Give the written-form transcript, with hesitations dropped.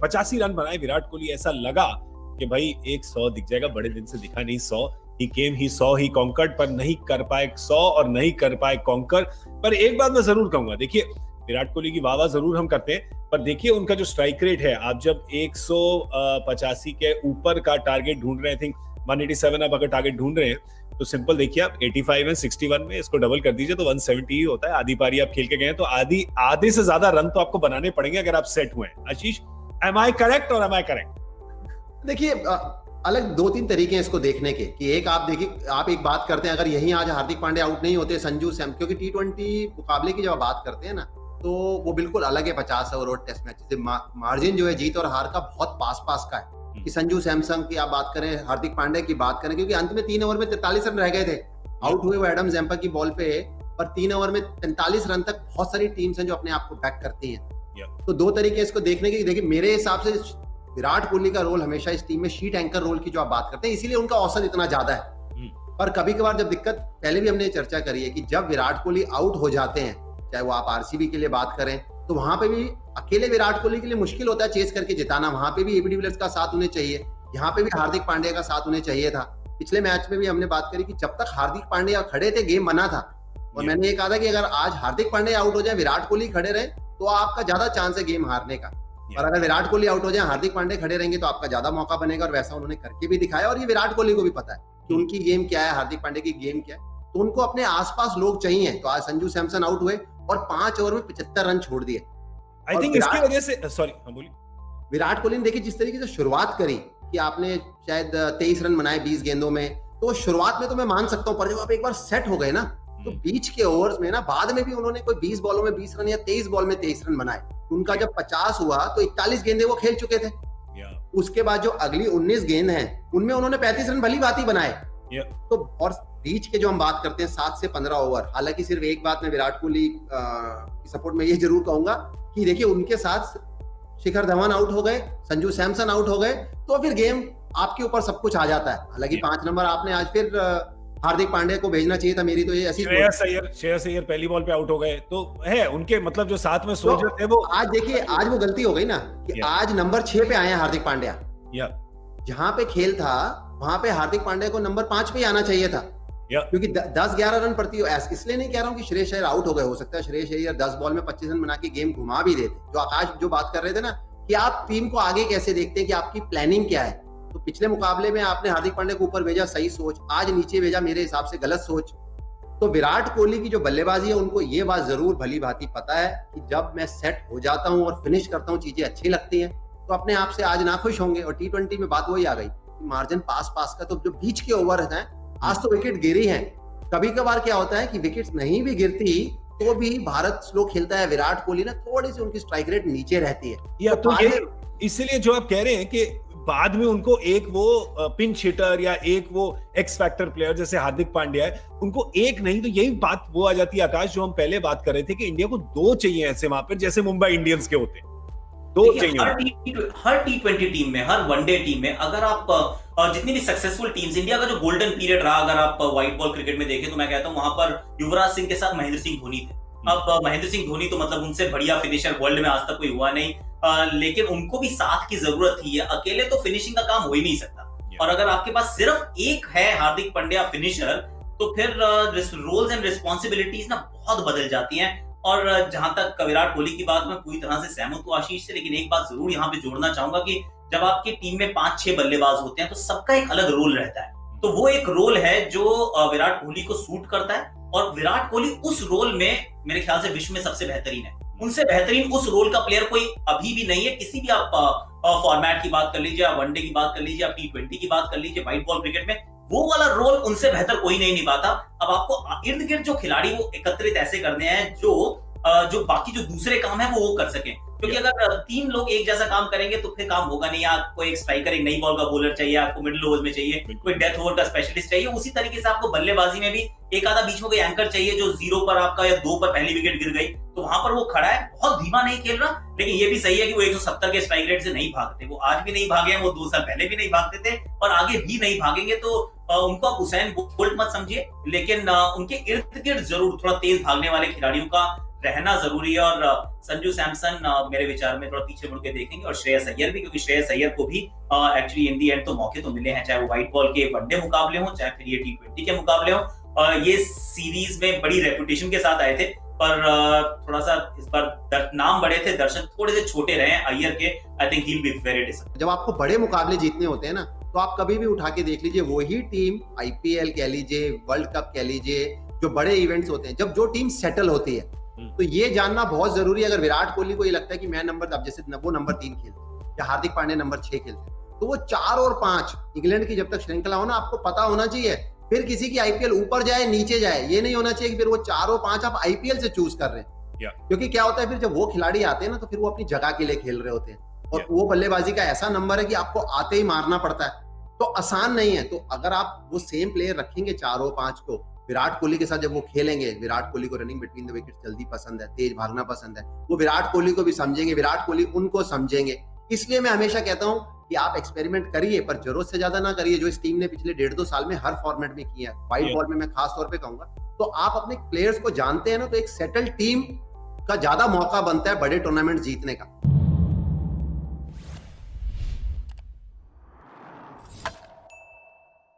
85 run बनाए विराट कोहली, ऐसा लगा कि भाई एक 100 दिख जाएगा, बड़े दिन से दिखा नहीं 100। ही केम, ही सॉ, ही कॉन्कर्ड, पर नहीं कर पाए 100 और नहीं कर पाए कॉन्कर। पर एक बात मैं जरूर कहूंगा, देखिए विराट कोहली की वाह जरूर हम करते हैं, पर देखिए उनका जो स्ट्राइक रेट है, आप जब 185 के ऊपर का टारगेट ढूंढ रहे हैं, थिंक 187 आप अगर टारगेट ढूंढ रहे हैं, तो सिंपल देखिए आप 85 है, 61 में इसको डबल कर दीजिए तो 170 ही होता है। आधी पारी आप खेल के गए तो आधे से ज्यादा रन तो आपको बनाने पड़ेंगे अगर आप सेट हुए हैं। आशीष, एम आई करेक्ट और एम आई करेक्ट? देखिए अलग 2-3 तरीके हैं इसको देखने के, कि एक आप देखिए, आप एक बात करते हैं, अगर यही आज हार्दिक पांड्या आउट नहीं होते, संजू सैम, क्योंकि T20 मुकाबले की जब बात करते हैं ना, तो वो बिल्कुल अलग है 50 ओवर और टेस्ट मैच से। मार्जिन जो है जीत और हार का बहुत पास का है। कि संजू सैमसन की आप बात करें, हार्दिक पांड्या की बात करें, क्योंकि अंत में 3 ओवर में 43 रन रह गए थे, आउट हुए वो एडम जैम्पा की बॉल पे, पर 3 ओवर में 45 रन तक बहुत सारी टीम्स हैं जो अपने आप को बैक करती हैं। तो 2 तरीके इसको देखने के। देखिए मेरे हिसाब से विराट कोहली का रोल हमेशा इस टीम में शीट एंकर रोल की जो आप बात करते हैं, इसीलिए उनका औसत इतना ज्यादा है। पर कभी कभार जब दिक्कत, पहले भी हमने चर्चा करी है कि जब विराट कोहली आउट हो जाते हैं, चाहे वो आप आरसीबी के लिए बात करें, तो वहां पे भी अकेले विराट कोहली के लिए मुश्किल होता है चेस करके जिताना। वहां पे भी एबी डिविलियर्स का साथ उन्हें चाहिए, यहाँ पे भी हार्दिक पांड्या का साथ उन्हें चाहिए था। पिछले मैच में भी हमने बात करी कि जब तक हार्दिक पांड्या खड़े थे गेम बना था, और मैंने ये कहा था कि अगर आज हार्दिक पांड्या आउट हो जाए, विराट कोहली खड़े रहे, तो आपका ज्यादा चांस है गेम हारने का। और अगर विराट कोहली आउट हो जाए, हार्दिक पांड्या खड़े रहेंगे, तो आपका ज्यादा मौका बनेगा। और वैसा उन्होंने करके भी दिखाया, और ये विराट कोहली को भी पता है कि उनकी गेम क्या है, हार्दिक पांड्या की गेम क्या है, तो उनको अपने आसपास लोग चाहिए। तो आज संजू सैमसन आउट हुए और 5 ओवर में 75 रन छोड़ दिए। आई थिंक इसकी वजह से, सॉरी बोलिए। विराट कोहली ने देखिए जिस तरीके से शुरुआत करी, कि आपने शायद 23 रन बनाए 20 गेंदों में, तो शुरुआत में तो मैं मान सकता हूँ, पर जब आप एक बार सेट हो गए ना, तो बीच के ओवर्स में ना, बाद में भी उन्होंने कोई 20 बॉलों में 20 रन या 23 बॉल में 23 रन बनाए। उनका जब 50 हुआ तो 41 गेंदें वो खेल चुके थे। उसके बाद जो अगली 19 गेंद हैं, उनमें उन्होंने 35 रन भली भांति बनाए। तो और बीच के जो हम बात करते हैं 7 से 15 ओवर, हालांकि सिर्फ एक बात मैं विराट कोहली की सपोर्ट में ये जरूर कहूंगा कि देखिए उनके साथ शिखर धवन आउट हो गए, संजू सैमसन आउट हो गए, तो फिर गेम आपके ऊपर सब कुछ आ जाता है। हालांकि 5 नंबर आपने आज फिर हार्दिक पांड्या को भेजना चाहिए था, मेरी तो ये ऐसी। श्रेयस अय्यर पहली बॉल पे आउट हो गए, तो है उनके मतलब जो साथ में सोल्जर थे वो। आज देखिए, आज वो गलती हो गई ना कि आज नंबर 6 पे आए हैं हार्दिक पांड्या। जहां पे खेल था वहां पे हार्दिक पांड्या को नंबर 5 पे आना चाहिए था, क्योंकि 10-11 रन प्रति। इसलिए नहीं कह रहा हूँ कि श्रेयस अय्यर आउट हो गए, हो सकता है श्रेयस अय्यर 10 बॉल में 25 रन बना के गेम घुमा भी देते। जो आकाश जो बात कर रहे थे ना, कि आप टीम को आगे कैसे देखते हैं, कि आपकी प्लानिंग क्या है। तो पिछले मुकाबले में आपने हार्दिक पांड्या को ऊपर भेजा, सही सोच, आज नीचे भेजा, मेरे हिसाब से गलत सोच। तो विराट कोहली की जो बल्लेबाजी है, उनको ये बात जरूर भली भांति पता है कि जब मैं सेट हो जाता हूं और फिनिश करता हूं, चीजें अच्छी लगती हैं, तो अपने आप से आज ना खुश होंगे। और T20 में बात वही आ गई, मार्जिन पास का। तो जो बीच के ओवर हैं, आज तो विकेट गिरी हैं। कभी कभार क्या होता है कि विकेट नहीं भी गिरती, तो भी भारत स्लो खेलता है, विराट कोहली ना थोड़ी सी उनकी स्ट्राइक रेट नीचे रहती है। या तो इसलिए जो आप कह रहे हैं कि बाद में उनको एक वो पिंच हिटर या एक वो एक्स फैक्टर प्लेयर जैसे हार्दिक पांड्या है, उनको एक नहीं तो यही बात वो आ जाती है आकाश, जो हम पहले बात कर रहे थे कि इंडिया को 2 चाहिए ऐसे वहां पर, जैसे मुंबई इंडियंस के होते हैं 2 चाहिए। हर T20 टीम में, हर वनडे टीम में, अगर आप जितनी भी सक्सेसफुल टीम्स, इंडिया का जो गोल्डन पीरियड रहा, अगर आप व्हाइट बॉल क्रिकेट में देखें, तो मैं कहता हूं वहां पर युवराज सिंह के साथ महेंद्र सिंह धोनी थे। अब महेंद्र सिंह धोनी तो मतलब उनसे बढ़िया फिनिशर वर्ल्ड में आज तक कोई हुआ नहीं, लेकिन उनको भी साथ की जरूरत थी। अकेले तो फिनिशिंग का काम हो ही नहीं सकता। और अगर आपके पास सिर्फ एक है हार्दिक पांड्या फिनिशर, तो फिर रोल्स एंड रिस्पॉन्सिबिलिटीज ना बहुत बदल जाती हैं। और जहां तक विराट कोहली की बात, मैं पूरी तरह से सहमत हूं आशीष से, लेकिन एक बात जरूर यहाँ पे जोड़ना चाहूंगा कि जब आपकी टीम में 5-6 बल्लेबाज होते हैं, तो सबका एक अलग रोल रहता है। तो वो एक रोल है जो विराट कोहली को सूट करता है, और विराट कोहली उस रोल में मेरे ख्याल से विश्व में सबसे बेहतरीन है। उनसे बेहतरीन उस रोल का प्लेयर कोई अभी भी नहीं है। किसी भी आप फॉर्मेट की बात कर लीजिए, आप वनडे की बात कर लीजिए, आप T20 की बात कर लीजिए, व्हाइट बॉल क्रिकेट में वो वाला रोल उनसे बेहतर कोई नहीं निभाता। अब आपको इर्द गिर्द जो खिलाड़ी वो एकत्रित ऐसे करने हैं जो बाकी जो दूसरे काम है वो कर सके, क्योंकि अगर 3 लोग एक जैसा काम करेंगे तो फिर काम होगा नहीं। आपको एक स्ट्राइकर, एक नई बॉल का बॉलर चाहिए, आपको मिडिल ओवर्स में चाहिए, कोई डेथ ओवर का स्पेशलिस्ट चाहिए। उसी तरीके से आपको बल्लेबाजी में भी एक आधा बीच में कोई एंकर चाहिए, जो 0 पर आपका या 2 पर पहली विकेट गिर गई तो वहां पर वो खड़ा है, बहुत धीमा नहीं खेल रहा, लेकिन ये भी सही है कि वो 170 के स्ट्राइक रेट से नहीं भागते। वो आज भी नहीं भागे हैं, वो 2 साल पहले भी नहीं भागते थे और आगे भी नहीं भागेंगे। तो उनको आप उसैन बोल्ट मत समझिए, लेकिन उनके इर्द गिर्द जरूर थोड़ा तेज भागने वाले खिलाड़ियों का रहना जरूरी है। और संजू सैमसन मेरे विचार में थोड़ा पीछे मुड़ के देखेंगे, और श्रेयस अय्यर भी, क्योंकि श्रेयस अय्यर को भी एक्चुअली इन दी एंड तो मौके तो मिले हैं, चाहे वो व्हाइट बॉल के वनडे मुकाबले हो, चाहे फिर ये T20 के मुकाबले हो। ये सीरीज में बड़ी रेपुटेशन के साथ आए थे, पर थोड़ा सा इस बार नाम बड़े थे, दर्शन थोड़े से छोटे रहे अय्यर के। I think he will be very disappointed. जब आपको बड़े मुकाबले जीतने होते हैं ना, तो आप कभी भी उठा के देख लीजिए, वही टीम आईपीएल कह लीजिए, वर्ल्ड कप कह लीजिए, जो बड़े इवेंट्स होते हैं, जब जो टीम सेटल होती है, तो ये जानना बहुत जरूरी है। अगर विराट कोहली को ये लगता है कि मैं अब जैसे वो नंबर 3 खेलते या हार्दिक पांड्या नंबर 6 खेलते, तो वो 4 और 5 इंग्लैंड की जब तक श्रृंखला हो ना, आपको पता होना चाहिए, फिर किसी की आईपीएल ऊपर जाए नीचे जाए, ये नहीं होना चाहिए कि फिर वो 4 और 5 आप आईपीएल से चूज कर रहे हैं। क्योंकि क्या होता है, फिर जब वो खिलाड़ी आते हैं ना, तो फिर वो अपनी जगह के लिए खेल रहे होते हैं, और वो बल्लेबाजी का ऐसा नंबर है कि आपको आते ही मारना पड़ता है, तो आसान नहीं है। तो अगर आप वो सेम प्लेयर रखेंगे 4 और 5 को, विराट कोहली के साथ जब वो खेलेंगे, विराट कोहली को रनिंग बिटवीन द विकेट जल्दी पसंद है, तेज भागना पसंद है, वो विराट कोहली को भी समझेंगे, विराट कोहली उनको समझेंगे। इसलिए मैं हमेशा कहता हूं कि आप एक्सपेरिमेंट करिए, पर जरूरत से ज्यादा ना करिए, जो इस टीम ने पिछले 1.5-2 साल में हर फॉर्मेट में किया है। व्हाइट बॉल में मैं खास तौर पे कहूंगा, तो आप अपने प्लेयर्स को जानते हैं ना, तो एक सेटल टीम का ज्यादा मौका बनता है बड़े टूर्नामेंट जीतने का।